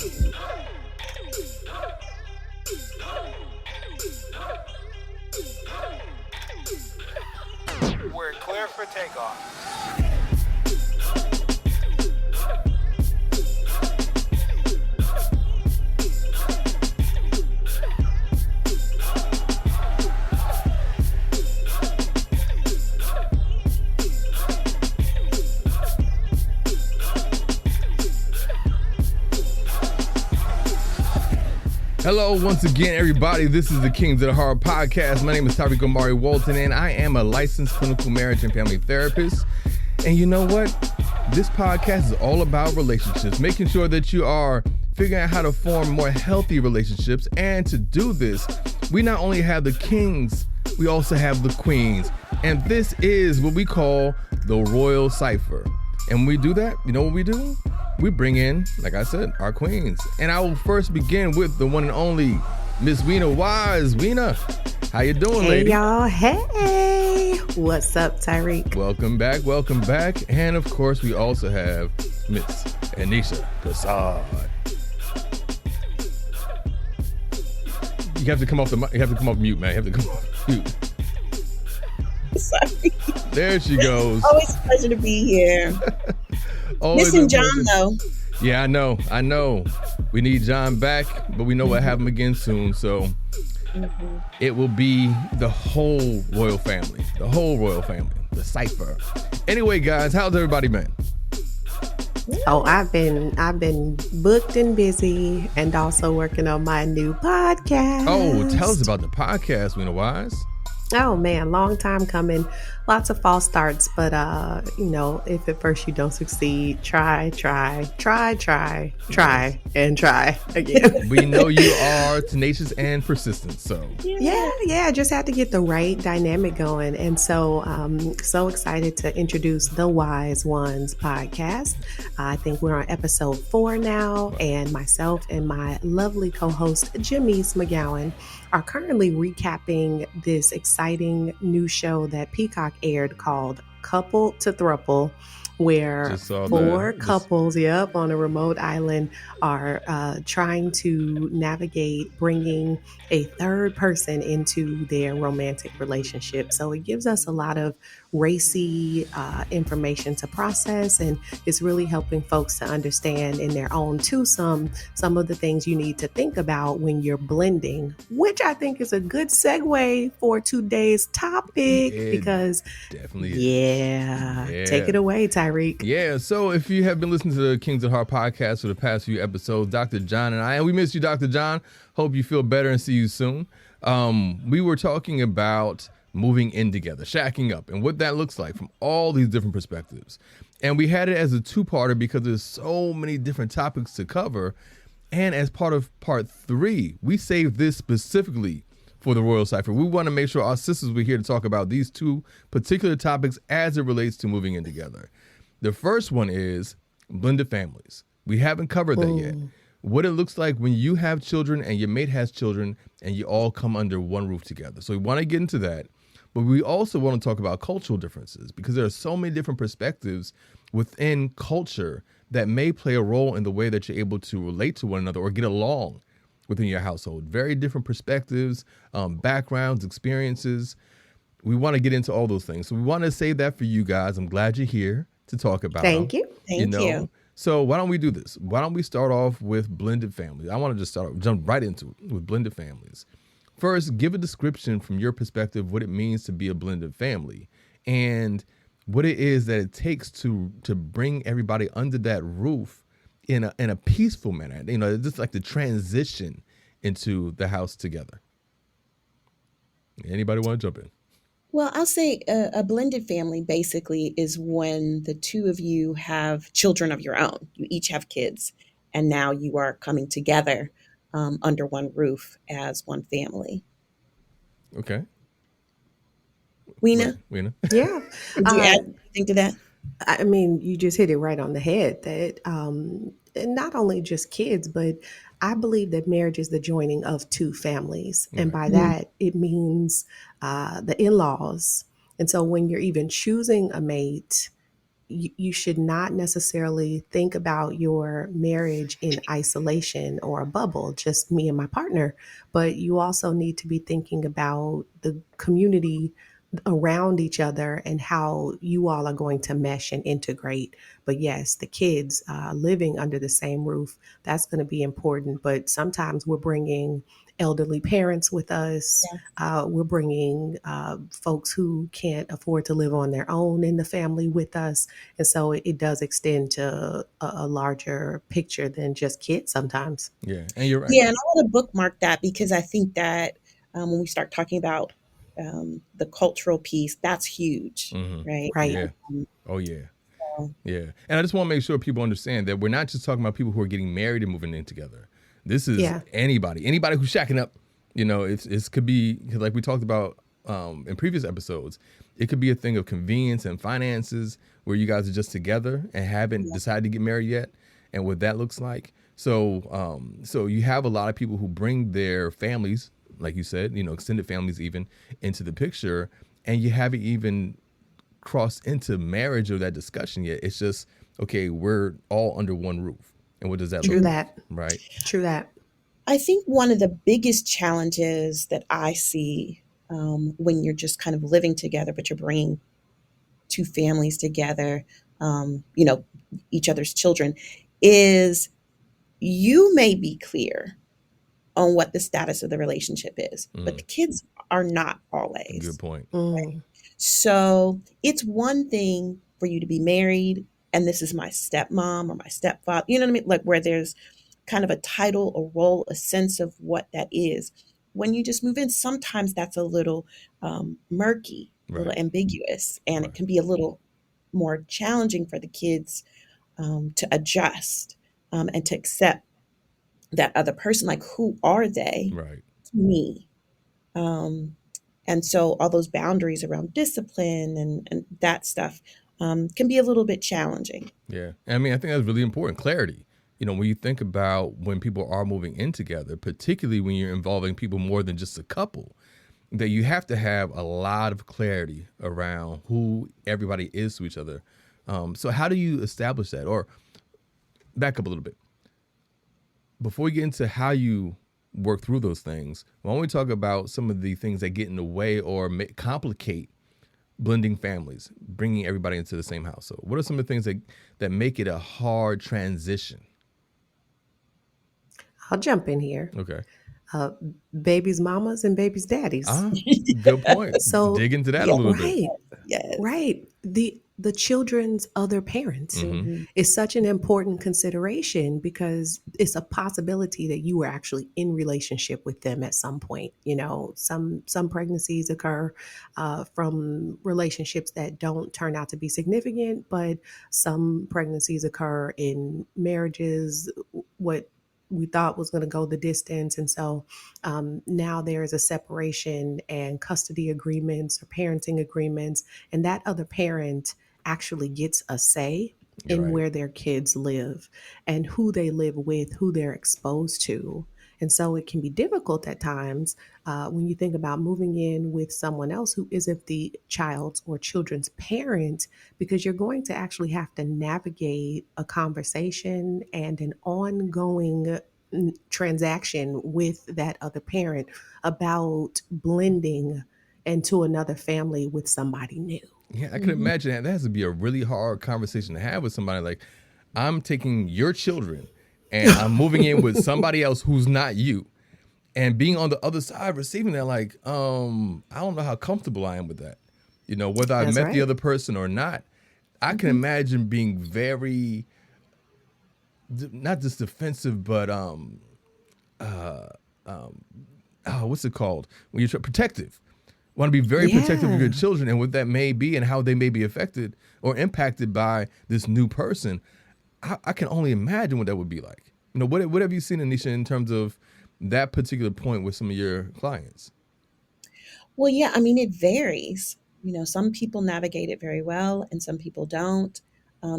We're clear for takeoff. Hello, once again, everybody. This is the Kings of the Heart podcast. My name is Tyreek Omari Walton, and I am a licensed clinical marriage and family therapist. And you know what? This podcast is all about relationships, making sure that you are figuring out how to form more healthy relationships. And to do this, we not only have the kings, we also have the queens. And this is what we call the Royal Cypher. And when we do that, you know what we do? We bring in, like I said, our queens. And I will first begin with the one and only Miss Weena Wise. Weena, how you doing, lady? Hey, y'all. Hey. What's up, Tyreek? Welcome back. Welcome back. And, of course, we also have Miss Anisha Prasad. You have to come off you have to come off mute, man. You have to come off mute. Sorry. There she goes. Always a pleasure to be here. Missing John, though. Yeah, I know. We need John back, but we know we'll have him again soon. So It will be the whole royal family, the Cypher. Anyway, guys, how's everybody been? Oh, I've been booked and busy, and also working on my new podcast. Oh, tell us about the podcast, Weena Wise. Oh man, long time coming. Lots of false starts, but if at first you don't succeed, try again. We know you are tenacious and persistent, so yeah. Just had to get the right dynamic going, and so so excited to introduce the Wise Ones podcast. I think we're on episode 4 now, and myself and my lovely co-host Janice McGowan are currently recapping this exciting new show that Peacock aired called Couple to Thruple, where 4 couples, on a remote island are trying to navigate bringing a third person into their romantic relationship. So it gives us a lot of racy information to process, and it's really helping folks to understand in their own twosome some of the things you need to think about when you're blending, which I think is a good segue for today's topic. Because definitely yeah, take it away, Tyreek. Yeah, so if you have been listening to the Kings of Heart podcast for the past few episodes, Dr. John and we miss you, Dr. John. Hope you feel better and see you soon. We were talking about moving in together, shacking up, and what that looks like from all these different perspectives. And we had it as a 2-parter because there's so many different topics to cover. And as part of part 3, we saved this specifically for the Royal Cypher. We want to make sure our sisters were here to talk about these 2 particular topics as it relates to moving in together. The first one is blended families. We haven't covered that yet. What it looks like when you have children and your mate has children and you all come under one roof together. So we want to get into that. But we also want to talk about cultural differences, because there are so many different perspectives within culture that may play a role in the way that you're able to relate to one another or get along within your household. Very different perspectives, backgrounds, experiences. We want to get into all those things. So we want to save that for you guys. I'm glad you're here to talk about. Thank you. Thank you. So why don't we do this? Why don't we start off with blended families? I want to just jump right into it with blended families. First, give a description from your perspective what it means to be a blended family and what it is that it takes to bring everybody under that roof in a peaceful manner. You know, just like the transition into the house together. Anybody want to jump in? Well, I'll say a blended family basically is when the 2 of you have children of your own. You each have kids, and now you are coming together under one roof as one family. Okay. Weena? Yeah. Would you add anything to that? I mean, you just hit it right on the head that not only just kids, but I believe that marriage is the joining of 2 families. And by that, it means the in-laws. And so when you're even choosing a mate, you should not necessarily think about your marriage in isolation or a bubble, just me and my partner, but you also need to be thinking about the community around each other and how you all are going to mesh and integrate. But yes, the kids living under the same roof, that's going to be important. But sometimes we're bringing elderly parents with us. Yeah. We're bringing folks who can't afford to live on their own in the family with us. And so it does extend to a larger picture than just kids sometimes. Yeah, and you're right. Yeah, and I want to bookmark that because I think that when we start talking about the cultural piece, that's huge, Hmm. right? Right. Yeah. Um, Oh yeah. so, Yeah. And I just want to make sure people understand that we're not just talking about people who are getting married and moving in together. This is Yeah. anybody who's shacking up. You know, it's could be like we talked about in previous episodes. It could be a thing of convenience and finances where you guys are just together and haven't yeah, decided to get married yet, and what that looks like. So, so you have a lot of people who bring their families, like you said, you know, extended families even into the picture, and you haven't even crossed into marriage or that discussion yet. It's just, okay, we're all under one roof. And what does that look True like? that. Right. True that. I think one of the biggest challenges that I see when you're just kind of living together, but you're bringing two families together, you know, each other's children, is you may be clear on what the status of the relationship is, but Mm, the kids are not good always. point. Mm. So it's one thing for you to be married and this is my stepmom or my stepfather, you know what I mean? Like where there's kind of a title, a role, a sense of what that is. When you just move in, sometimes that's a little murky, a little Right. ambiguous, and it Right. can be a little more challenging for the kids to adjust and to accept that other person. Like, who are they Right. to me? Um, and so all those boundaries around discipline and that stuff can be a little bit challenging. Yeah. I mean, I think that's really important. Clarity. You know, when you think about when people are moving in together, particularly when you're involving people more than just a couple, that you have to have a lot of clarity around who everybody is to each other. So how do you establish that? Or back up a little bit. Before we get into how you work through those things, why don't we talk about some of the things that get in the way or complicate blending families, bringing everybody into the same household? What are some of the things that make it a hard transition? I'll jump in here. Okay. Uh, babies' mamas and babies' daddies. Ah, good point. So, Dig into that a Yeah, little bit. right. yes. Right. The children's other parents Mm-hmm. Hmm. is such an important consideration because it's a possibility that you were actually in relationship with them at some point. You know, some pregnancies occur from relationships that don't turn out to be significant, but some pregnancies occur in marriages what we thought was going to go the distance, and so now there is a separation and custody agreements or parenting agreements, and that other parent actually gets a say You're in right. where their kids live and who they live with, who they're exposed to. And so it can be difficult at times when you think about moving in with someone else who isn't the child's or children's parent, because you're going to actually have to navigate a conversation and an ongoing transaction with that other parent about blending into another family with somebody new. Yeah, I can Hmm. imagine that has to be a really hard conversation to have with somebody. Like, I'm taking your children and I'm moving in with somebody else who's not you. And being on the other side receiving that, like, I don't know how comfortable I am with that. You know, whether I That's met the right. other person or not, I can Hmm. imagine being very not just defensive, but what's it called when you're protective. Want to be very protective of your Yeah, children and what that may be and how they may be affected or impacted by this new person. I can only imagine what that would be like. You know, what have you seen, Anisha, in terms of that particular point with some of your clients? Well, yeah, I mean, it varies. You know, some people navigate it very well and some people don't.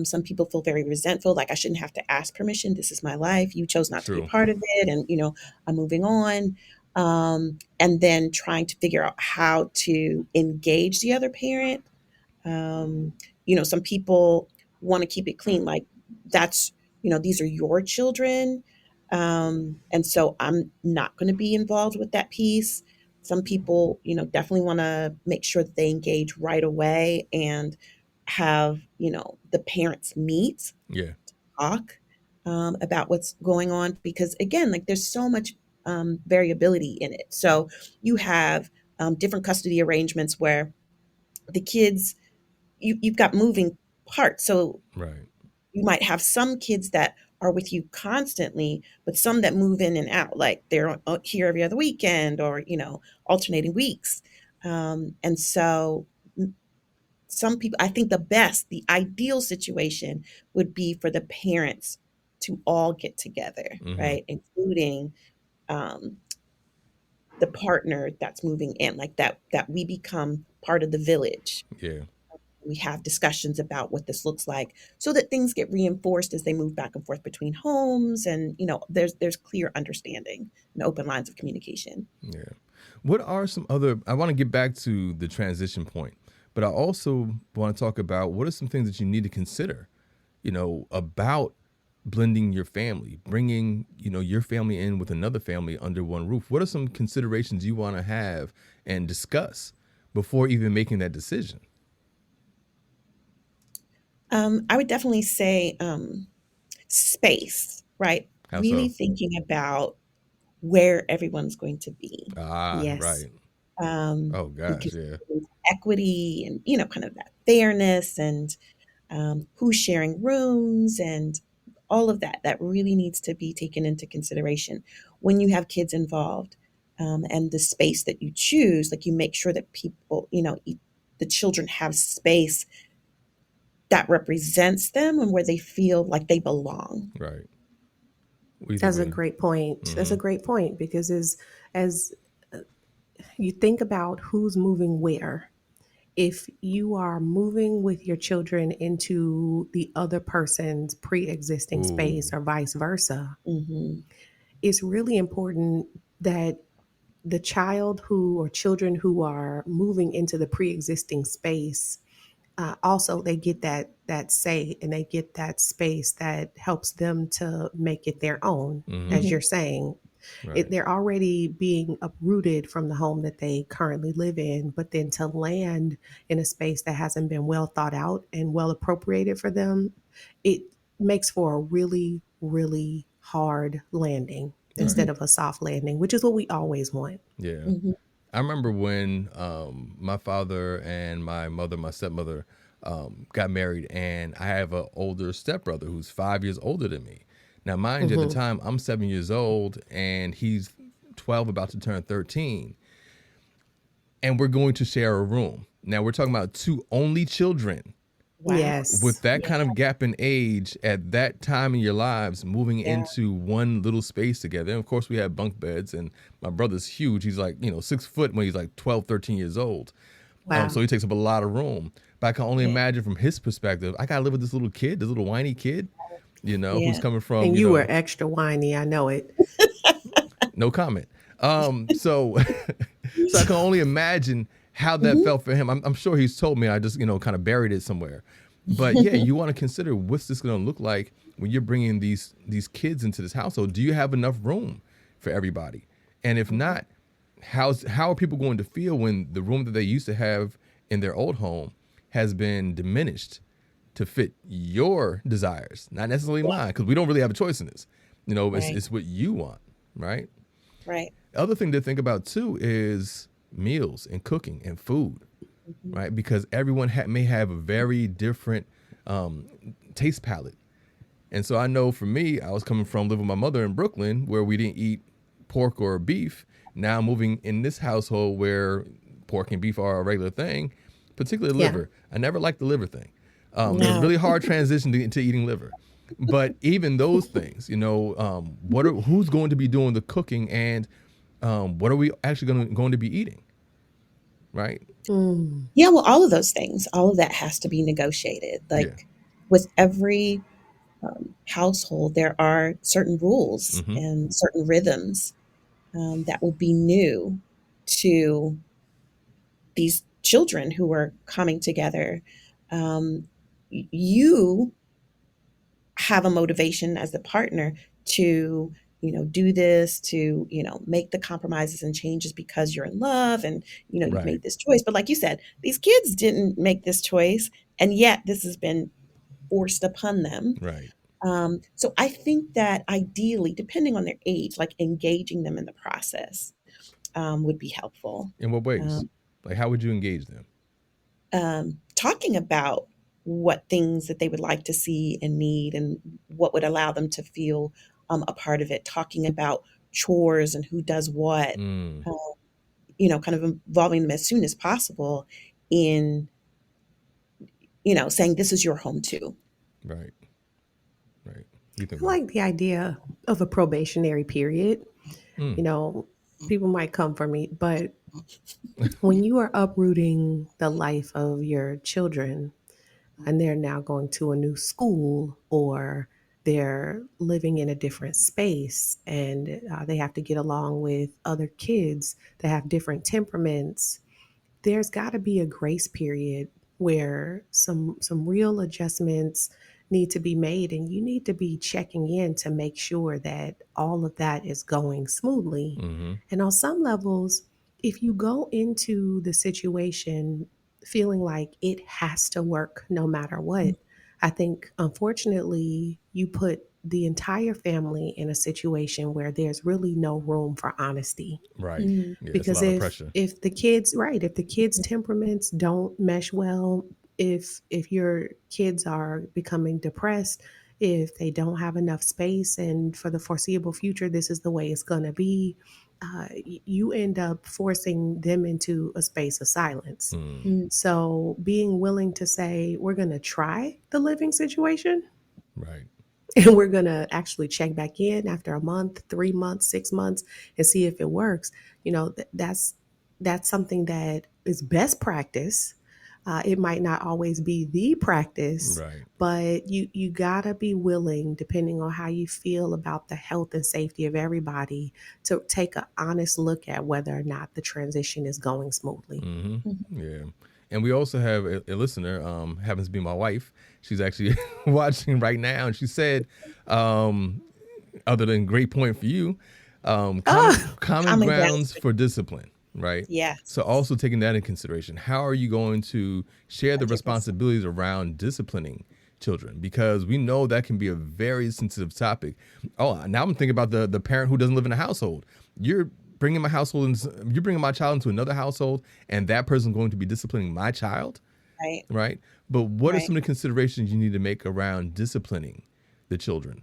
Some people feel very resentful, like I shouldn't have to ask permission. This is my life. You chose not to be a True. part of it. And, you know, I'm moving on. And then trying to figure out how to engage the other parent. Um, you know, some people want to keep it clean. Like that's, these are your children. And so I'm not going to be involved with that piece. Some people, definitely want to make sure that they engage right away and have, the parents meet, Yeah. talk about what's going on, because again, like there's so much variability in it. So you have different custody arrangements where the kids, you've got moving parts. So Right. you might have some kids that are with you constantly, but some that move in and out, like they're here every other weekend or, alternating weeks. And so some people, I think the ideal situation would be for the parents to all get together, Mm-hmm. right? Including um, the partner that's moving in, like that we become part of the village. Yeah. We have discussions about what this looks like so that things get reinforced as they move back and forth between homes, and there's clear understanding and open lines of communication. Yeah. What are some other, I want to get back to the transition point, but I also want to talk about what are some things that you need to consider, about blending your family, bringing, your family in with another family under one roof. What are some considerations you want to have and discuss before even making that decision? I would definitely say space, right? How Really so? thinking about where everyone's going to be, Ah, Yes. right. Oh gosh, because yeah. there's equity and kind of that fairness, and who's sharing rooms, and all of that really needs to be taken into consideration when you have kids involved. And the space that you choose, like you make sure that people, the children have space that represents them and where they feel like they belong. Right. What do you think, That's a Whitney? great point. That's Mm-hmm. a great point because as you think about who's moving where, if you are moving with your children into the other person's pre-existing Ooh. space or vice versa, Hmm. it's really important that the child who or children who are moving into the pre-existing space also they get that say and they get that space that helps them to make it their own, Mm-hmm. as Hmm. you're saying. Right. They're already being uprooted from the home that they currently live in, but then to land in a space that hasn't been well thought out and well appropriated for them, it makes for a really, really hard landing Hmm. instead of a soft landing, which is what we always want. Yeah. Hmm. I remember when my father and my stepmother, got married, and I have an older stepbrother who's 5 years older than me. Now, mind you, at the Hmm. time, I'm 7 years old, and he's 12, about to turn 13, and we're going to share a room. Now, we're talking about two only children. Wow. With Yes. that Yeah. kind of gap in age at that time in your lives, moving Yeah. into one little space together. And of course, we have bunk beds, and my brother's huge. He's like, 6 foot when he's like 12, 13 years old. Wow. So he takes up a lot of room. But I can only Yeah. imagine from his perspective, I got to live with this little kid, this little whiny kid, who's Yeah. coming from, And you were extra whiny, I know it. no comment. So, so I can only imagine how that Hmm. felt for him. I'm sure he's told me. I just, kind of buried it somewhere. But yeah, you want to consider what's this going to look like when you're bringing these kids into this household. Do you have enough room for everybody? And if not, how are people going to feel when the room that they used to have in their old home has been diminished to fit your desires, not necessarily Yeah. mine, because we don't really have a choice in this. Right. It's what you want, right? Right. Other thing to think about too is meals and cooking and food, Hmm. right? Because everyone may have a very different taste palette. And so I know for me, I was coming from living with my mother in Brooklyn where we didn't eat pork or beef. Now I'm moving in this household where pork and beef are a regular thing, particularly Yeah. liver. I never liked the liver thing. It was a No. really hard transition to eating liver. But even those things, who's going to be doing the cooking, and what are we actually going to be eating, right? Mm. Yeah, well, all of those things, all of that has to be negotiated. Yeah. Like with every household, there are certain rules Mm-hmm. and certain rhythms that will be new to these children who are coming together. Um, you have a motivation as the partner to, do this, to, make the compromises and changes because you're in love and, you've Right. made this choice. But like you said, these kids didn't make this choice, and yet this has been forced upon them. Right. So I think that ideally, depending on their age, like engaging them in the process would be helpful. In what ways? Um, Like, how would you engage them? Talking about what things that they would like to see and need and what would allow them to feel a part of it, talking about chores and who does what, Mm, uh, kind of involving them as soon as possible in, saying this is your home too. right. Right. You think I about like the idea of a probationary period. it. Mm, You know, people might come for me, but when you are uprooting the life of your children and they're now going to a new school or they're living in a different space and they have to get along with other kids that have different temperaments, there's got to be a grace period where some real adjustments need to be made, and you need to be checking in to make sure that all of that is going smoothly. mm-hmm. And on some levels, if you go into the situation feeling like it has to work no matter what, I think unfortunately you put the entire family in a situation where there's really no room for honesty. Right. Mm, Yeah, it's a Because lot of if pressure. if the kids, right, if the kids temperaments don't mesh well, if your kids are becoming depressed, if they don't have enough space, and for the foreseeable future this is the way it's going to be, you end up forcing them into a space of silence. Mm, mm, So being willing to say we're going to try the living situation right. and we're going to actually check back in after a month, 3 months, 6 months, and see if it works. That's something that is best practice. It might not always be the practice, Right. but you gotta be willing, depending on how you feel about the health and safety of everybody, to take an honest look at whether or not the transition is going smoothly. Mm-hmm. Yeah. And we also have a listener, happens to be my wife. She's actually watching right now, and she said, other than great point for you, Oh, common common ground. grounds for discipline, right? Yes. So also taking that in consideration, how are you going to share the 100%. responsibilities around disciplining children? Because we know that can be a very sensitive topic. Oh, now I'm thinking about the parent who doesn't live in a household. You're bringing you're bringing my child into another household, and that person's going to be disciplining my child, Right. right? But what are Right. some of the considerations you need to make around disciplining the children?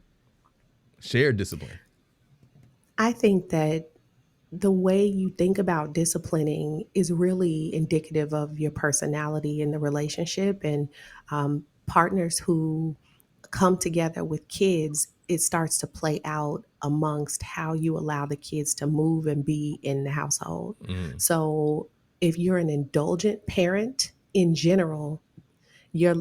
Shared discipline. I think that the way you think about disciplining is really indicative of your personality in the relationship. And partners who come together with kids, it starts to play out amongst how you allow the kids to move and be in the household. Mm, So if you're an indulgent parent in general, your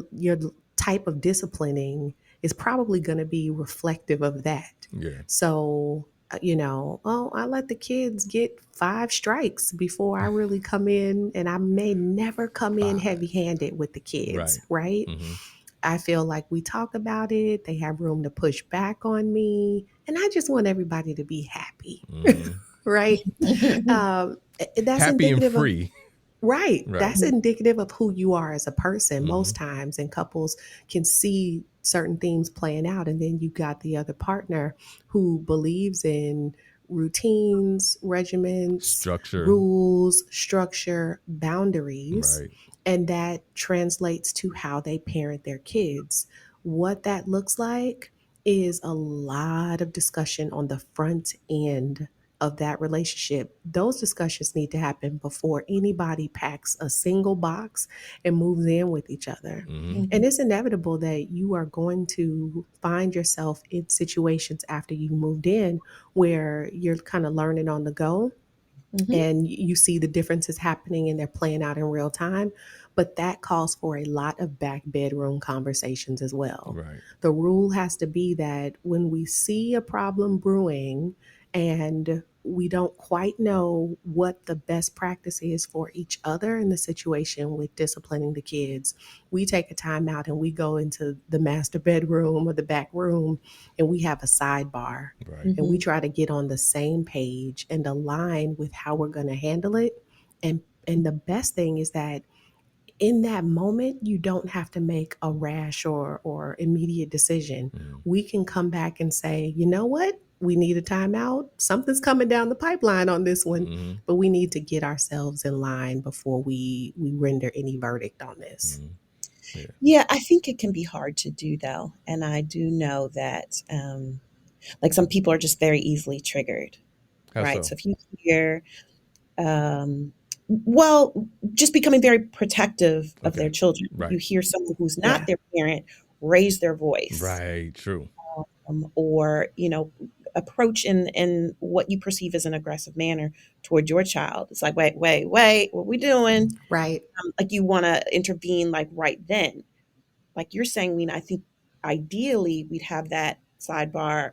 type of disciplining is probably going to be reflective of that. yeah. So, oh, I let the kids get 5 strikes before I really come in, and I may never come in 5. heavy handed with the kids, Right. right? Mm-hmm. I feel like we talk about it, they have room to push back on me, and I just want everybody to be happy, Mm-hmm. right? That's Happy and indicative of. free. Right. Right. That's indicative of who you are as a person Mm-hmm. most times. And couples can see certain themes playing out. And then you got the other partner who believes in routines, regiments, Structure. rules, structure, boundaries. Right. And that translates to how they parent their kids. What that looks like is a lot of discussion on the front end of that relationship. Those discussions need to happen before anybody packs a single box and moves in with each other. Mm-hmm. And Mhm. it's inevitable that you are going to find yourself in situations after you moved in where you're kind of learning on the go Mhm. and you see the differences happening and they're playing out in real time. But that calls for a lot of back bedroom conversations as well. Right. The rule has to be that when we see a problem brewing and we don't quite know what the best practice is for each other in the situation with disciplining the kids, we take a time out and we go into the master bedroom or the back room and we have a sidebar Right. and we try to get on the same page and align with how we're going to handle it. And the best thing is that in that moment, you don't have to make a rash or immediate decision. We can come back and say, you know what? We need a timeout. Something's coming down the pipeline on this one, but we need to get ourselves in line before we render any verdict on this. Yeah, I think it can be hard to do though. And I do know that like some people are just very easily triggered, How right? so? So if you hear, well, just becoming very protective of their Okay. children. Right. You hear someone who's not Yeah. their parent raise their voice, Right. True. or approach in what you perceive as an aggressive manner toward your child. It's like, wait, what we doing? Right. Like you want to intervene like right then. Like you're saying, Weena, I think ideally we'd have that sidebar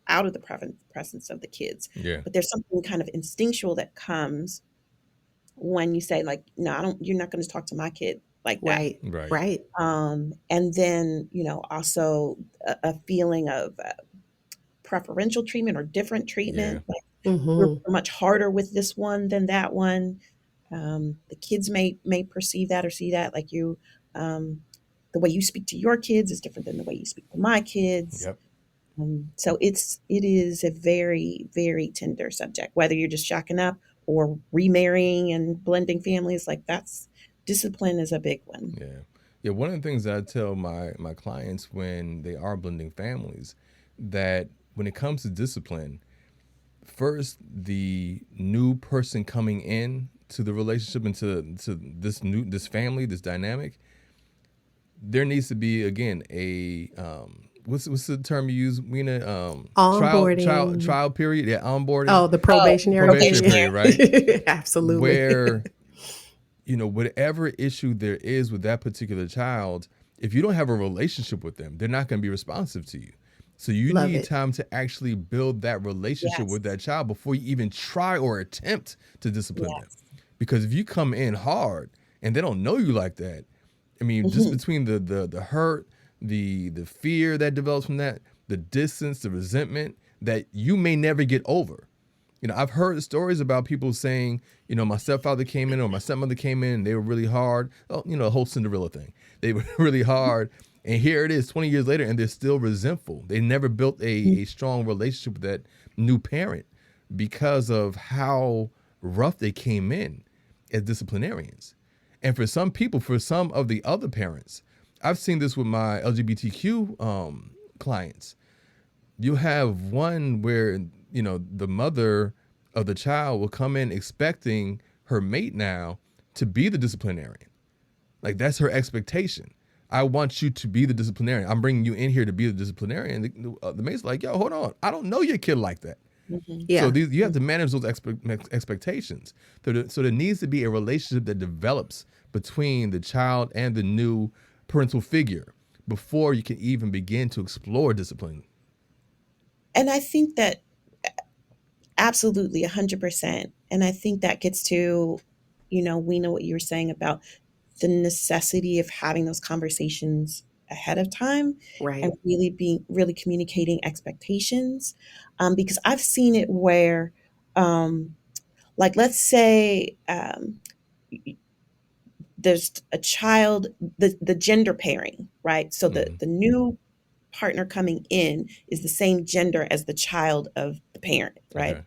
out of the presence of the kids. Yeah. But there's something kind of instinctual that comes when you say like, no, I don't, you're not going to talk to my kid like that. Right. Right. Right. And then, also a feeling of preferential treatment or different treatment. Like we're much harder with this one than that one. The kids may perceive that or see that like you, the way you speak to your kids is different than the way you speak to my kids. Yep. So it is a very, very tender subject, whether you're just shacking up or remarrying and blending families. Like discipline is a big one. Yeah. Yeah. One of the things that I tell my clients when they are blending families, that when it comes to discipline, first the new person coming in to the relationship and to this family, this dynamic, there needs to be again a what's the term you use, Weena? Onboarding. Trial period. Yeah, onboarding. Oh, the probationary period, right? Absolutely. Where whatever issue there is with that particular child, if you don't have a relationship with them, they're not going to be responsive to you. So you Love need it. time to actually build that relationship with that child before you even try or attempt to discipline them. Because if you come in hard and they don't know you like that, I mean, just between the hurt, the fear that develops from that, the distance, the resentment that you may never get over. I've heard stories about people saying, my stepfather came in or my stepmother came in and they were really hard. Oh, the whole Cinderella thing. They were really hard. And here it is 20 years later and they're still resentful. They never built a strong relationship with that new parent because of how rough they came in as disciplinarians. And for some people, for some of the other parents, I've seen this with my LGBTQ clients. You have one where, the mother of the child will come in expecting her mate now to be the disciplinarian. Like that's her expectation. I want you to be the disciplinarian. I'm bringing you in here to be the disciplinarian. The mate's like, yo, hold on. I don't know your kid like that. Yeah. So you have to manage those expectations. So there needs to be a relationship that develops between the child and the new parental figure before you can even begin to explore discipline. And I think that absolutely 100%. And I think that gets to, we know what you were saying about the necessity of having those conversations ahead of time Right. and really communicating expectations. Because I've seen it where, like, let's say there's a child, the gender pairing, right? So the new partner coming in is the same gender as the child of the parent, right? Okay.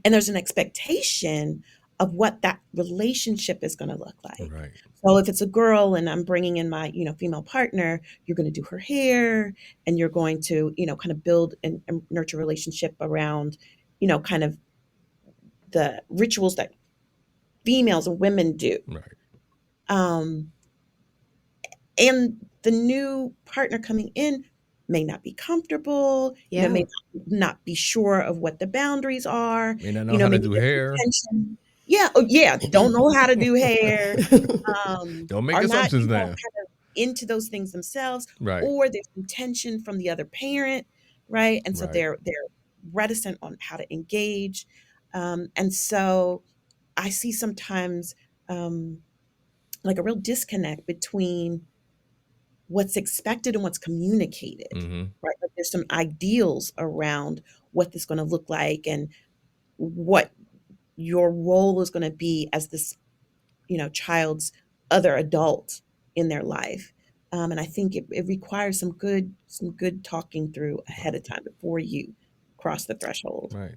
And there's an expectation of what that relationship is going to look like. Right. So if it's a girl and I'm bringing in my, female partner, you're going to do her hair and you're going to, kind of build and nurture a relationship around, kind of the rituals that females and women do. Right. And the new partner coming in may not be comfortable, Yeah. may not be sure of what the boundaries are. May not know how to do hair. Yeah. Oh, yeah. Don't know how to do hair. Don't make are assumptions not, now. kind of into those things themselves. Right. Or there's some tension from the other parent, right? And so Right. they're reticent on how to engage. And so I see sometimes like a real disconnect between what's expected and what's communicated, Mm-hmm. right? Like there's some ideals around what this is going to look like and what your role is going to be as this, child's other adult in their life. And I think it requires some good talking through ahead of time before you cross the threshold. Right.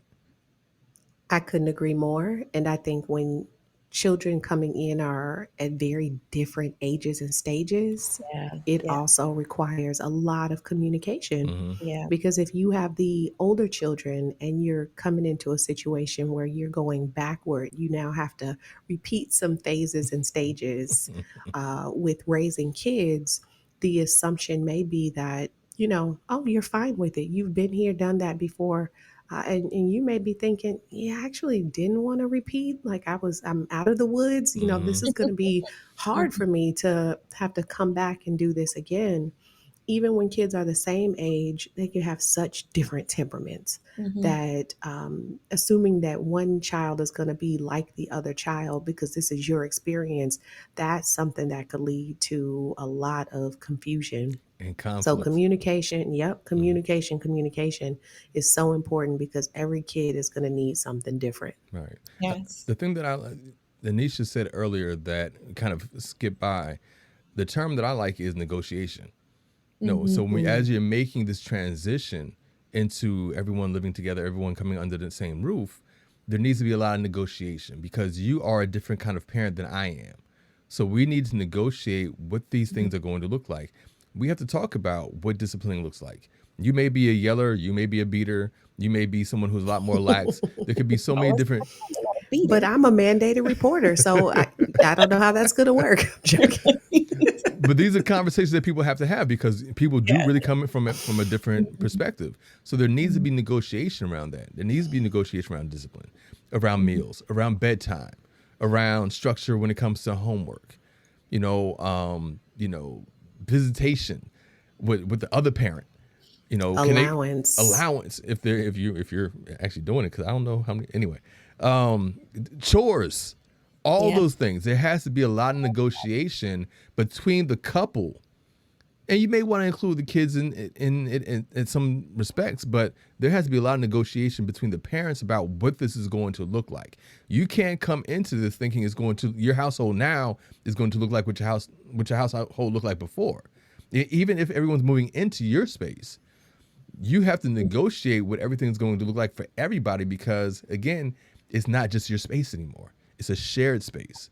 I couldn't agree more. And I think when children coming in are at very different ages and stages, Yeah, it yeah, also requires a lot of communication. Mm-hmm. yeah. Because if you have the older children and you're coming into a situation where you're going backward, you now have to repeat some phases and stages with raising kids. The assumption may be that, oh, you're fine with it. You've been here, done that before. And you may be thinking, yeah, I actually didn't want to repeat. Like I'm out of the woods. Mm-hmm. This is going to be hard Mhm, for me to have to come back and do this again. Even when kids are the same age, they can have such different temperaments mhm. that assuming that one child is going to be like the other child because this is your experience, that's something that could lead to a lot of confusion. And So conflict. communication, yep, Mm-hmm. communication is so important because every kid is going to need something different. Right. Yes. The thing that Anisha said earlier that kind of skipped by, the term that I like is negotiation. No, so Mhm. as you're making this transition into everyone living together, everyone coming under the same roof, there needs to be a lot of negotiation because you are a different kind of parent than I am. So we need to negotiate what these things are going to look like. We have to talk about what disciplining looks like. You may be a yeller, you may be a beater, you may be someone who's a lot more lax. There could be so many Oh, different. a lot of But beating. I'm a mandated reporter, so I don't know how that's going to work. I'm joking. But these are conversations that people have to have because people do Yeah. really come from a different Mhm, perspective. So there needs to mhm, be negotiation around that. There needs to be negotiation around discipline, around mhm, meals, around bedtime, around structure when it comes to homework. You know, visitation with the other parent. Can they Allowance. allowance if you're actually doing it? Because I don't know how many. Anyway, chores, all yeah. those things. There has to be a lot of negotiation between the couple, and you may want to include the kids in some respects, but there has to be a lot of negotiation between the parents about what this is going to look like. You can't come into this thinking your household now is going to look like what your household looked like before. Even if everyone's moving into your space, you have to negotiate what everything's going to look like for everybody because, again, it's not just your space anymore. It's a shared space.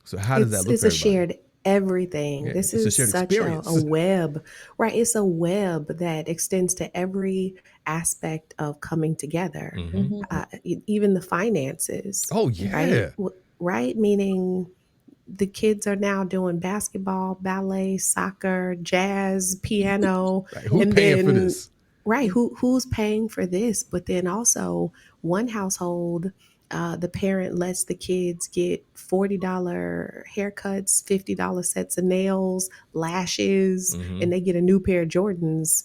So how does that look It's for a everybody? shared everything. Yeah, This it's a is shared such a experience. web, right? It's a web that extends to every aspect of coming together, Hmm. Mhm, even the finances, Oh, right? yeah. Right? Meaning the kids are now doing basketball, ballet, soccer, jazz, piano, Right. Who's and paying for then this? right, mhm, who's paying for this? But then also one household, the parent lets the kids get $40 haircuts, $50 sets of nails, lashes, Hmm. and they get a new pair of Jordans,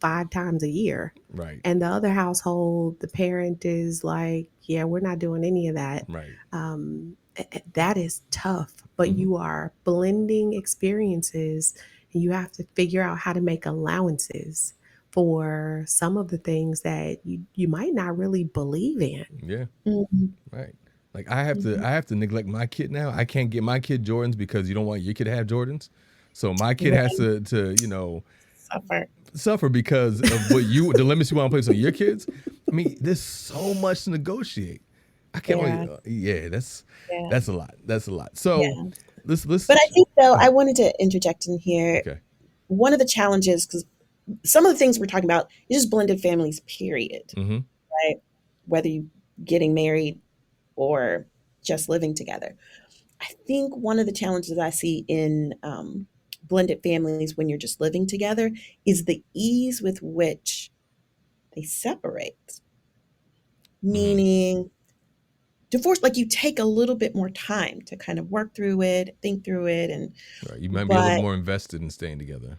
5 times a year. Right. And the other household, the parent is like, yeah, we're not doing any of that. Right. That is tough, but Hmm. you are blending experiences and you have to figure out how to make allowances for some of the things that you might not really believe in. Yeah. mhm, Right. Like I have to neglect my kid now. I can't get my kid Jordans because you don't want your kid to have Jordans. So my kid has right. to Suffer. suffer because of the limits you want to place on your kids. I mean, there's so much to negotiate. I can't Yeah, only yeah, yeah, that's a lot. That's a lot. So yeah. let's But I think, though, go I ahead. wanted to interject in here. Okay. One of the challenges, because some of the things we're talking about is just blended families, period, Mm-hmm. right? Whether you getting married or just living together. I think one of the challenges I see in blended families when you're just living together is the ease with which they separate. Mm-hmm. Meaning, divorce, like you take a little bit more time to kind of work through it, think through it, and Right. You might be a little but more invested in staying together.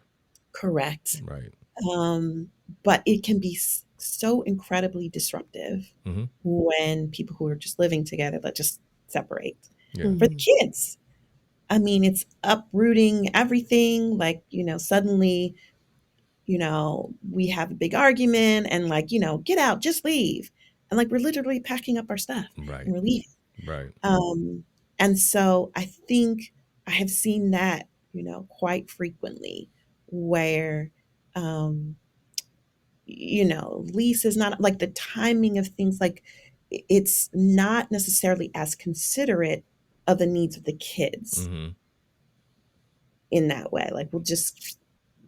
correct. Right. Um, but it can be so incredibly disruptive Mm-hmm. when people who are just living together that just separate. Yeah. For the kids, I mean, it's uprooting everything. Like, suddenly, we have a big argument and like, get out, just leave. And like, we're literally packing up our stuff Right. and we're leaving. Right. And so I think I have seen that, quite frequently where, um, lease is not like the timing of things, like it's not necessarily as considerate of the needs of the kids Mm-hmm. in that way. Like we'll just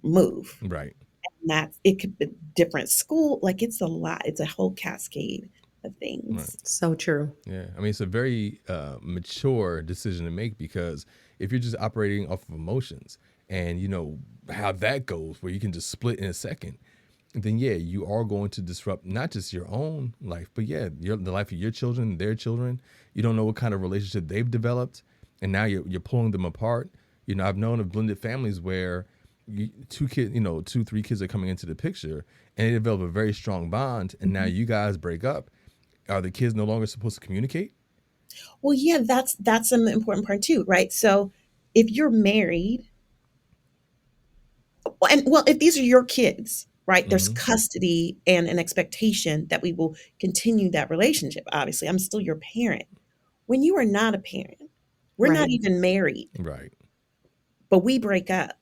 move. Right. And that it could be different school. Like it's a lot. It's a whole cascade of Right. things. So true. Yeah. I mean, it's a very mature decision to make, because if you're just operating off of emotions and you know how that goes, where you can just split in a second, then yeah, you are going to disrupt not just your own life, but yeah, the life of your children, their children. You don't know what kind of relationship they've developed, and now you're pulling them apart. You know, I've known of blended families where two kids, 3 kids are coming into the picture, and they develop a very strong bond, and now you guys break up. Are the kids no longer supposed to communicate? Well, yeah, that's an important part too, right? So if you're married, if these are your kids, right? There's Mm-hmm. custody and an expectation that we will continue that relationship. Obviously, I'm still your parent. When you are not a parent, we're not Right. even married, Right. but we break up.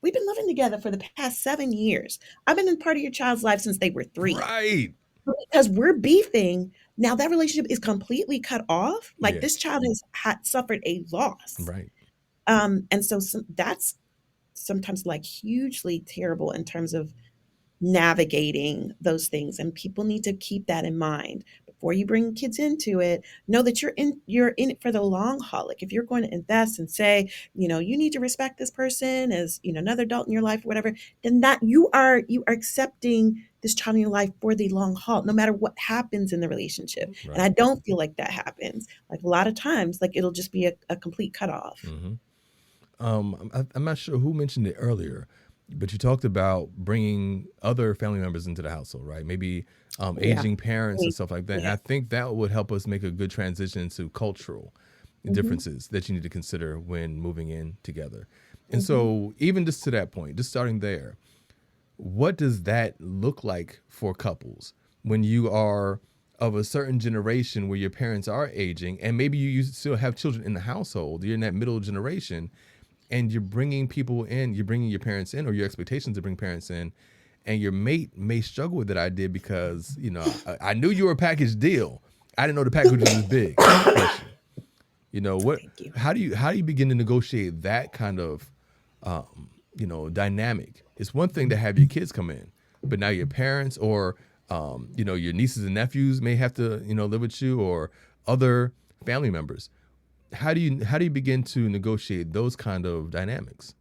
We've been living together for the past 7 years. I've been in part of your child's life since they were 3. Right. But because we're beefing, now that relationship is completely cut off. Like Yeah. this child has suffered a loss. Right. And so that's sometimes like hugely terrible in terms of navigating those things, and people need to keep that in mind before you bring kids into it. Know that you're in it for the long haul. Like if you're going to invest and say, you need to respect this person as another adult in your life or whatever, then that you are accepting this child in your life for the long haul, no matter what happens in the relationship. Right. And I don't feel like that happens. Like a lot of times, like it'll just be a complete cutoff. Mm-hmm. I'm not sure who mentioned it earlier, but you talked about bringing other family members into the household, right? Maybe aging parents and stuff like that. And I think that would help us make a good transition into cultural differences that you need to consider when moving in together. And so even just to that point, just starting there, what does that look like for couples when you are of a certain generation where your parents are aging and maybe you still have children in the household, you're in that middle generation, and you're bringing people in, you're bringing your parents in, or your expectations to bring parents in, and your mate may struggle with that idea because, I knew you were a package deal. I didn't know the package was this big. Thank you. How do you begin to negotiate that kind of, dynamic? It's one thing to have your kids come in, but now your parents or, your nieces and nephews may have to, live with you, or other family members. How do you begin to negotiate those kind of dynamics?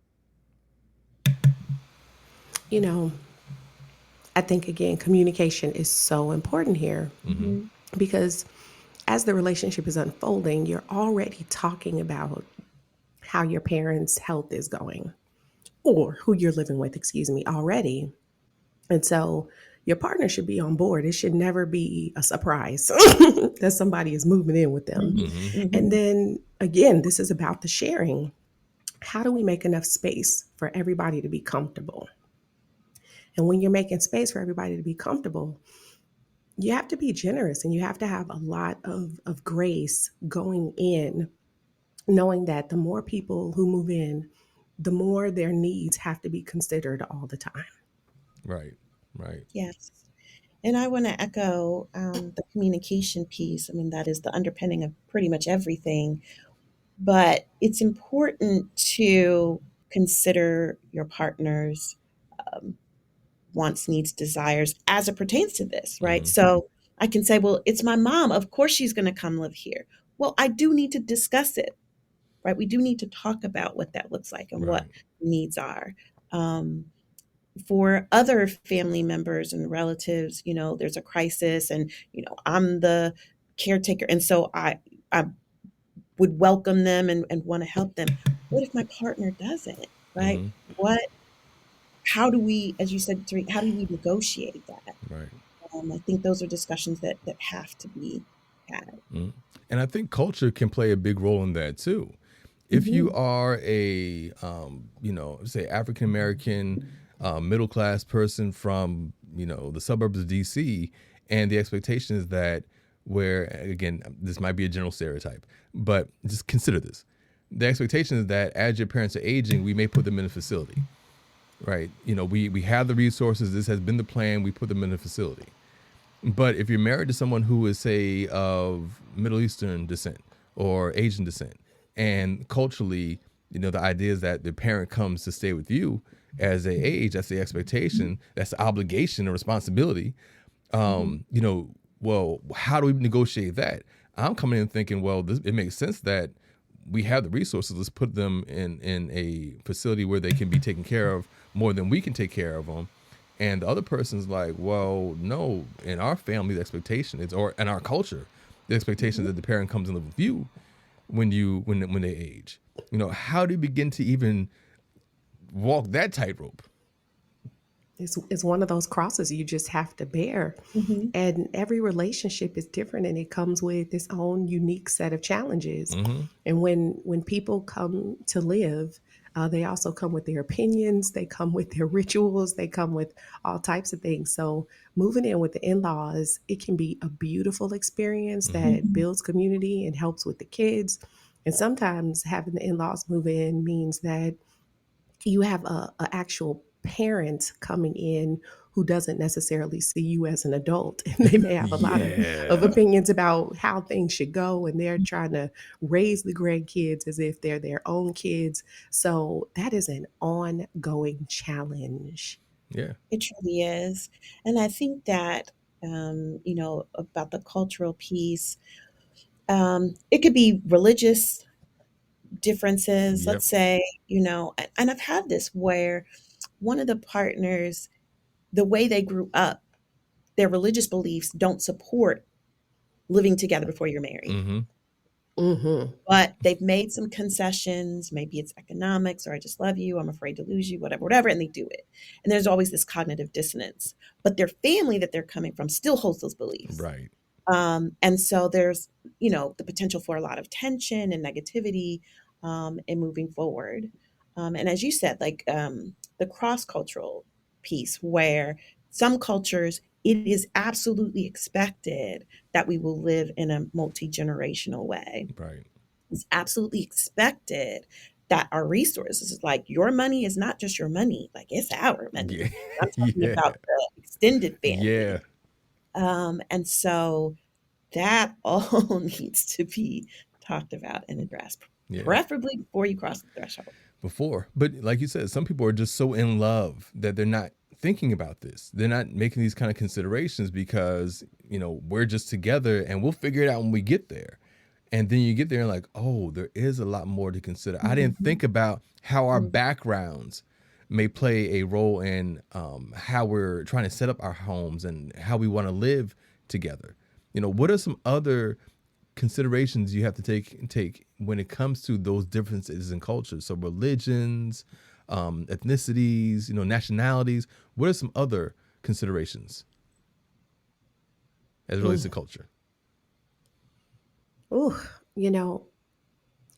I think again, communication is so important here because as the relationship is unfolding, you're already talking about how your parents' health is going or who you're living with, already. And so your partner should be on board. It should never be a surprise that somebody is moving in with them. And then again, this is about the sharing. How do we make enough space for everybody to be comfortable? And when you're making space for everybody to be comfortable, you have to be generous and you have to have a lot of grace going in, knowing that the more people who move in, the more their needs have to be considered all the time. Right. Right. Yes. And I want to echo the communication piece. I mean, that is the underpinning of pretty much everything. But it's important to consider your partner's wants, needs, desires as it pertains to this, right? So I can say, well, it's my mom. Of course she's going to come live here. Well, I do need to discuss it, right? We do need to talk about what that looks like and what needs are. For other family members and relatives, there's a crisis and, I'm the caretaker. And so I would welcome them and want to help them. What if my partner doesn't, right? How do we, as you said, Tariq, how do we negotiate that? Right. I think those are discussions that have to be had. Mm. And I think culture can play a big role in that too. If you Hmm. are a, say African American middle class person from, the suburbs of DC, and the expectation is that where, again, this might be a general stereotype, but just consider this. The expectation is that as your parents are aging, we may put them in a facility, right? We have the resources. This has been the plan. We put them in a facility. But if you're married to someone who is, say, of Middle Eastern descent or Asian descent, and culturally, the idea is that the parent comes to stay with you as they age, that's the expectation, that's the obligation and responsibility. Hmm. Well, how do we negotiate that? I'm coming in thinking, well, it makes sense that we have the resources. Let's put them in a facility where they can be taken care of more than we can take care of them. And the other person's like, well, no, in our family, the expectation is, or in our culture, the expectation is that the parent comes and live with you when they age. How do you begin to even walk that tightrope? It's one of those crosses you just have to bear. Hmm. And every relationship is different and it comes with its own unique set of challenges. Mm-hmm. And when people come to live, they also come with their opinions, they come with their rituals, they come with all types of things. So moving in with the in-laws, it can be a beautiful experience Mm-hmm. that Hmm. builds community and helps with the kids. And sometimes having the in-laws move in means that you have a actual parent coming in who doesn't necessarily see you as an adult and they may have a lot of Yeah. opinions about how things should go and they're trying to raise the grandkids as if they're their own kids, so that is an ongoing challenge. Yeah. It truly is. And I think that, about the cultural piece, it could be religious differences, Yep. let's say, and I've had this where one of the partners, the way they grew up, their religious beliefs don't support living together before you're married. Mm-hmm. Mm-hmm. But they've made some concessions. Maybe it's economics, or I just love you, I'm afraid to lose you, whatever, whatever, and they do it. And there's always this cognitive dissonance. But their family that they're coming from still holds those beliefs. Right. And so there's, the potential for a lot of tension and negativity in moving forward. And as you said, like the cross cultural piece, where some cultures, it is absolutely expected that we will live in a multi generational way. Right. It's absolutely expected that our resources, like your money is not just your money, like it's our money. Yeah. I'm talking Yeah. about the extended Yeah. family. And so that all needs to be talked about and addressed, Yeah. preferably before you cross the threshold. Before. But like you said, some people are just so in love that they're not thinking about this. They're not making these kind of considerations because, we're just together and we'll figure it out when we get there. And then you get there and like, oh, there is a lot more to consider. I didn't Mhm. think about how our Mhm. backgrounds may play a role in how we're trying to set up our homes and how we want to live together. What are some other considerations you have to take when it comes to those differences in cultures? So religions, ethnicities, nationalities. What are some other considerations as it relates to Mm. culture? Ooh, you know,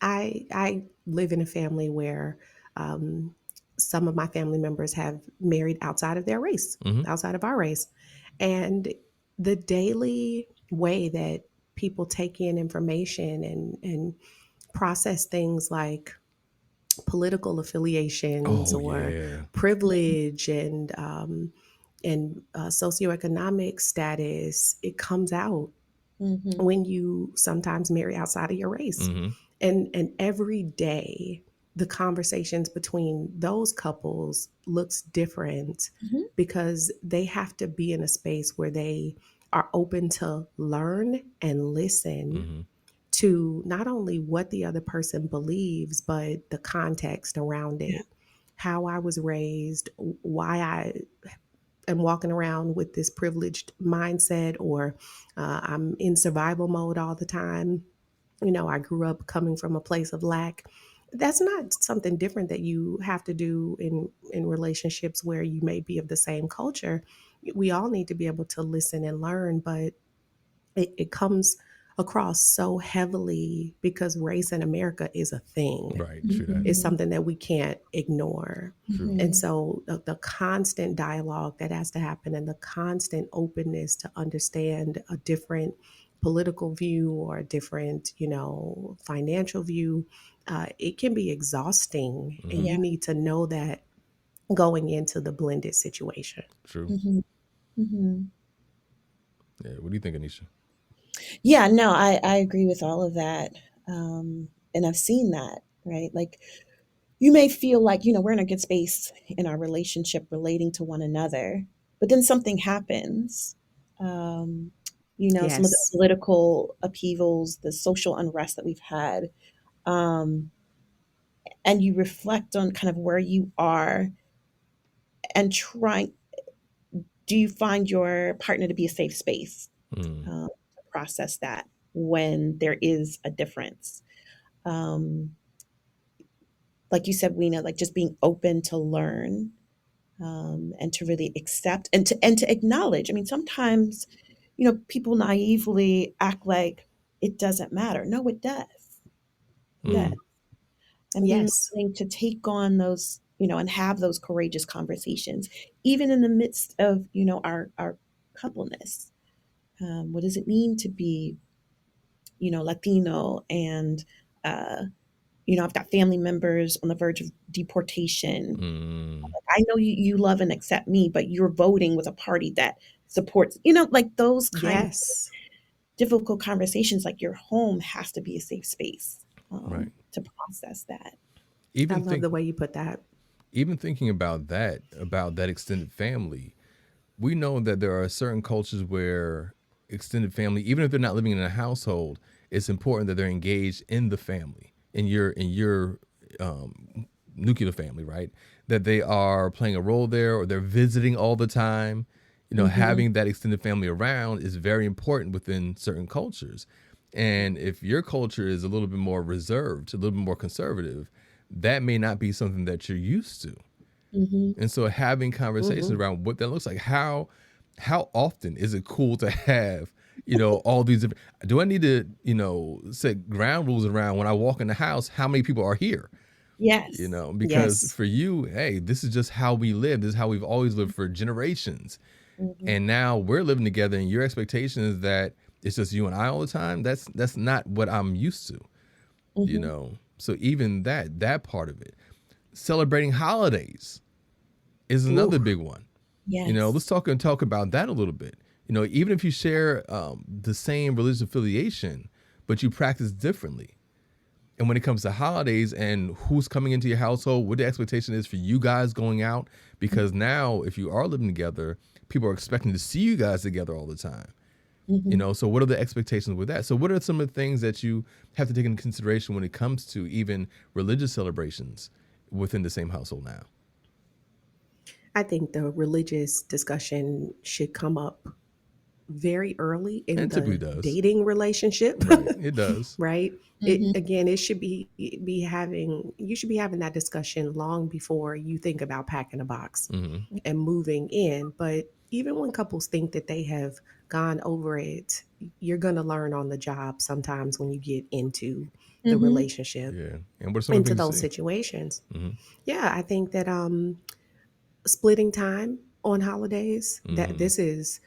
I live in a family where um, some of my family members have married outside of their race, Mm-hmm. outside of our race, and the daily way that people take in information and process things like political affiliations Oh or yeah. privilege and socioeconomic status, it comes out Mhm. when you sometimes marry outside of your race. Mm-hmm. And every day the conversations between those couples looks different Mhm. because they have to be in a space where they are open to learn and listen Mm-hmm. to not only what the other person believes, but the context around Yeah. it. How I was raised, why I am walking around with this privileged mindset, or I'm in survival mode all the time. I grew up coming from a place of lack. That's not something different that you have to do in relationships where you may be of the same culture. we all need to be able to listen and learn, but it comes across so heavily because race in America is a thing. Right. True that. It's something that we can't ignore. True. And so the constant dialogue that has to happen and the constant openness to understand a different political view or a different, financial view, it can be exhausting. And Yeah. you need to know that going into the blended situation. True. Hmm. Hmm. Yeah. What do you think, Anisha? Yeah, no, I agree with all of that. And I've seen that, right? Like you may feel like, we're in a good space in our relationship relating to one another, but then something happens. Um, some of the Yes. political upheavals, the social unrest that we've had, um, and you reflect on kind of where you are and trying, do you find your partner to be a safe space Mm. to process that when there is a difference? Um, like you said, Weena, like just being open to learn, and to really accept and to acknowledge. I mean, sometimes, people naively act like it doesn't matter. No, it does. It does. Mm. And being Yes. willing to take on those, and have those courageous conversations, even in the midst of, our coupleness. What does it mean to be, Latino and, uh, I've got family members on the verge of deportation. Mm. I know you love and accept me, but you're voting with a party that supports, like those kind of Yes. difficult conversations. Like your home has to be a safe space, Right. to process that. I Even love the think way you put that. even thinking about that extended family, we know that there are certain cultures where extended family, even if they're not living in a household, it's important that they're engaged in the family, in your nuclear family, right? That they are playing a role there or they're visiting all the time. Hmm. Having that extended family around is very important within certain cultures. And if your culture is a little bit more reserved, a little bit more conservative, that may not be something that you're used to. Hmm. And so having conversations Hmm. around what that looks like, how often is it cool to have, all these different, do I need to, set ground rules around when I walk in the house, how many people are here? Yes. Because Yes. for you, hey, this is just how we live. This is how we've always lived for generations. Hmm. And now we're living together and your expectation is that it's just you and I all the time. That's not what I'm used to, Hmm. So even that part of it. Celebrating holidays is Ooh. another big one. Let's Yes. talk about that a little bit. Even if you share the same religious affiliation, but you practice differently. And when it comes to holidays and who's coming into your household, what the expectation is for you guys going out, because now if you are living together, people are expecting to see you guys together all the time. Hmm. So what are the expectations with that? So what are some of the things that you have to take into consideration when it comes to even religious celebrations within the same household now? I think the religious discussion should come up very early in And it typically the does. dating relationship. Right. It does. Right. It Hmm. again, it should be having you should be having that discussion long before you think about packing a box Hmm. and moving in. But even when couples think that they have gone over it, you're going to learn on the job sometimes when you get into the Hmm. relationship, Yeah. And what are some of the into things you those see? situations. Hmm. Yeah, I think that splitting time on holidays, that Hmm. this is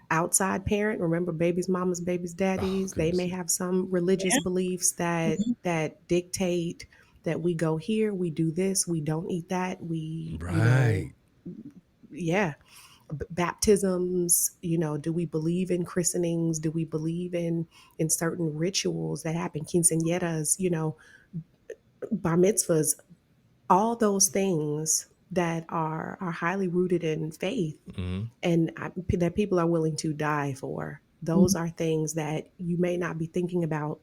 outside parent. Remember, baby's mamas, baby's Oh daddies, they goodness. may have some religious Yeah. beliefs that dictate that we go here, we do this, we don't eat that, we, Right. yeah. Baptisms, do we believe in christenings, do we believe in certain rituals that happen, quinceañeras, bar mitzvahs, all those things that are highly rooted in faith Hmm. and that people are willing to die for. Those Hmm. are things that you may not be thinking about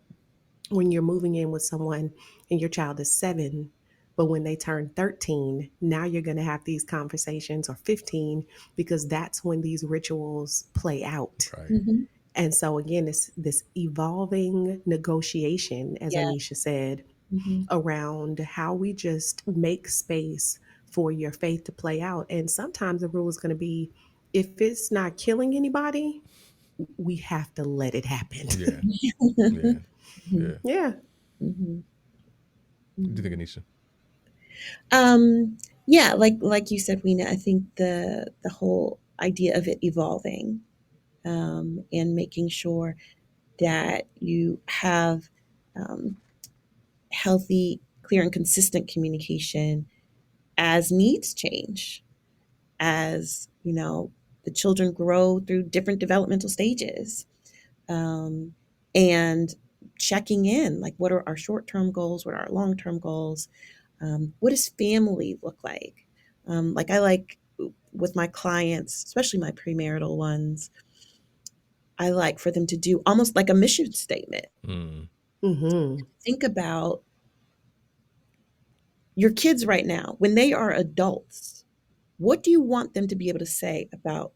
when you're moving in with someone and your child is 7, but when they turn 13, now you're going to have these conversations, or 15, because that's when these rituals play out. Right. Hmm. And so again, this evolving negotiation, as Yeah. Anisha said, Hmm. around how we just make space for your faith to play out. And sometimes the rule is going to be if it's not killing anybody, we have to let it happen. Yeah. Yeah. Yeah. Yeah. Mhm. What do you think, Anisha? Yeah, like you said, Weena, I think the whole idea of it evolving, and making sure that you have um, healthy, clear, and consistent communication as needs change, as the children grow through different developmental stages, um, and checking in, like, what are our short-term goals, what are our long-term goals, what does family look like? Like, I like with my clients, especially my premarital ones, I like for them to do almost like a mission statement. Mm, Mm-hmm. Think about your kids right now when they are adults. What do you want them to be able to say about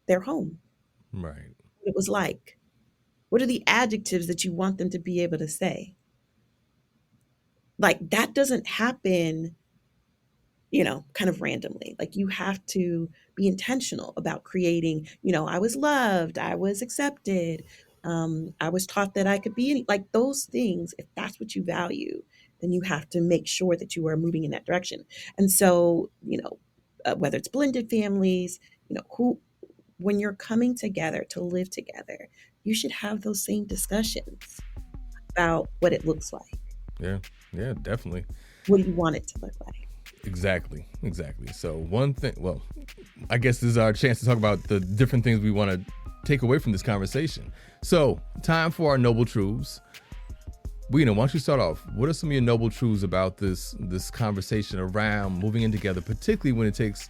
their home? right. What it was like? What are the adjectives that you want them to be able to say? Like, that doesn't happen, kind of randomly. Like, you have to be intentional about creating, I was loved, I was accepted, I was taught that I could be like those things. If that's what you value, then you have to make sure that you are moving in that direction. And so, whether it's blended families, who when you're coming together to live together, you should have those same discussions about what it looks like. Yeah. Yeah, definitely. What do you want it to look like? Exactly. So one thing, well, I guess this is our chance to talk about the different things we want to take away from this conversation. So time for our noble truths. Weena, why don't you start off? What are some of your noble truths about this conversation around moving in together, particularly when it takes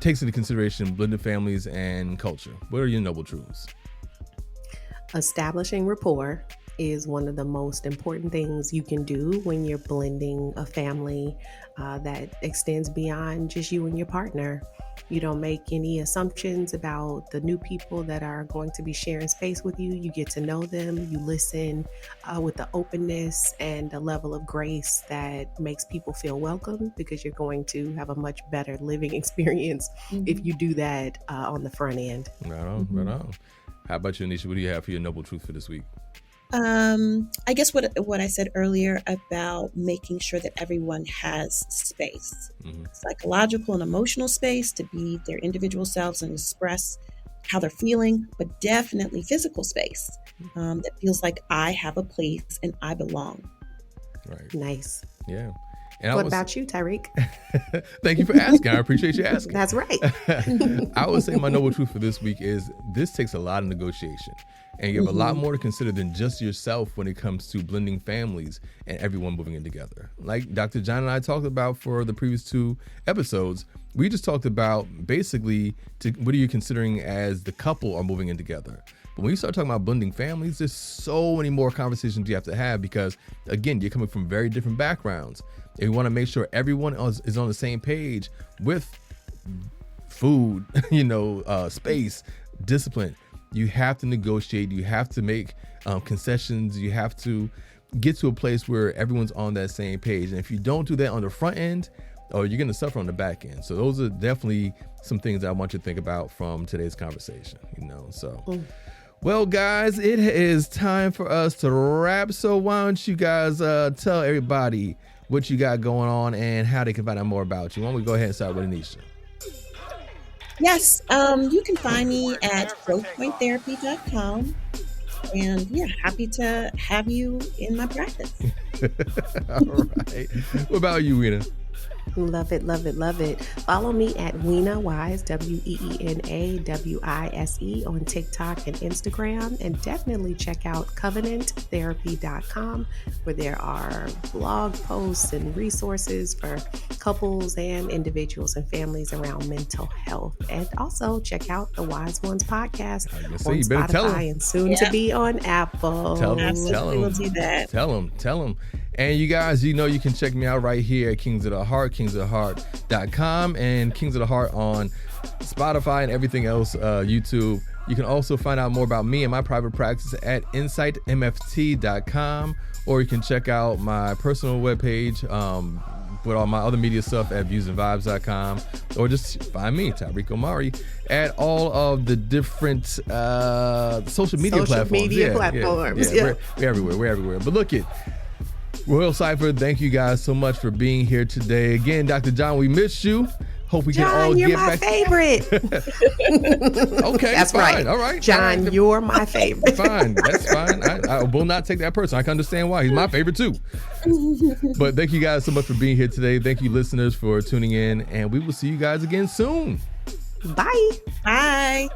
into consideration blended families and culture? What are your noble truths? Establishing rapport is one of the most important things you can do when you're blending a family that extends beyond just you and your partner. You don't make any assumptions about the new people that are going to be sharing space with you. You get to know them. You listen with the openness and a level of grace that makes people feel welcome, because you're going to have a much better living experience if you do that on the front end. Right on. How about you, Anisha? What do you have for your noble truth for this week? I guess what I said earlier about making sure that everyone has space, psychological and emotional space to be their individual selves and express how they're feeling, but definitely physical space that feels like I have a place and I belong. Right. Nice. Yeah. And what about you, Tyreek? Thank you for asking. I appreciate you asking. That's right. I would say my noble truth for this week is this takes a lot of negotiation, and you have a lot more to consider than just yourself when it comes to blending families and everyone moving in together. Like Dr. John and I talked about for the previous 2 episodes, we just talked about basically what are you considering as the couple are moving in together. But when you start talking about blending families, there's so many more conversations you have to have, because again, you're coming from very different backgrounds. And we want to make sure everyone else is on the same page with food, space, discipline. You have to negotiate. You have to make concessions. You have to get to a place where everyone's on that same page. And if you don't do that on the front end, you're going to suffer on the back end. So those are definitely some things that I want you to think about from today's conversation. Well, guys, it is time for us to wrap. So why don't you guys tell everybody what you got going on and how they can find out more about you? Why don't we go ahead and start with Anisha? Yes, you can find me at growthpointtherapy.com. And yeah, happy to have you in my practice. All right. What about you, Weena? Love it, love it, love it. Follow me at Weena Wise, WEENAWISE on TikTok and Instagram. And definitely check out covenanttherapy.com, where there are blog posts and resources for couples and individuals and families around mental health. And also check out the Wise Ones podcast on Spotify and soon to be on Apple. Tell them. We'll do that. Tell them. And you guys, you can check me out right here at Kings of the Heart, kingsoftheheart.com, and Kings of the Heart on Spotify and everything else, YouTube. You can also find out more about me and my private practice at insightmft.com, or you can check out my personal webpage, up with all my other media stuff at viewsandvibes.com, or just find me, Tyreek Omari, at all of the different social media platforms. Yeah. We're everywhere. But look at Royal Cypher, thank you guys so much for being here today. Again, Dr. John, we missed you. Hope we can all you're get my back. favorite. Okay, That's fine. right. All right, John, fine. you're my favorite. Fine, that's fine. I will not take that person. I can understand why. He's my favorite too. But thank you guys so much for being here today. Thank you, listeners, for tuning in, and we will see you guys again soon. Bye. Bye.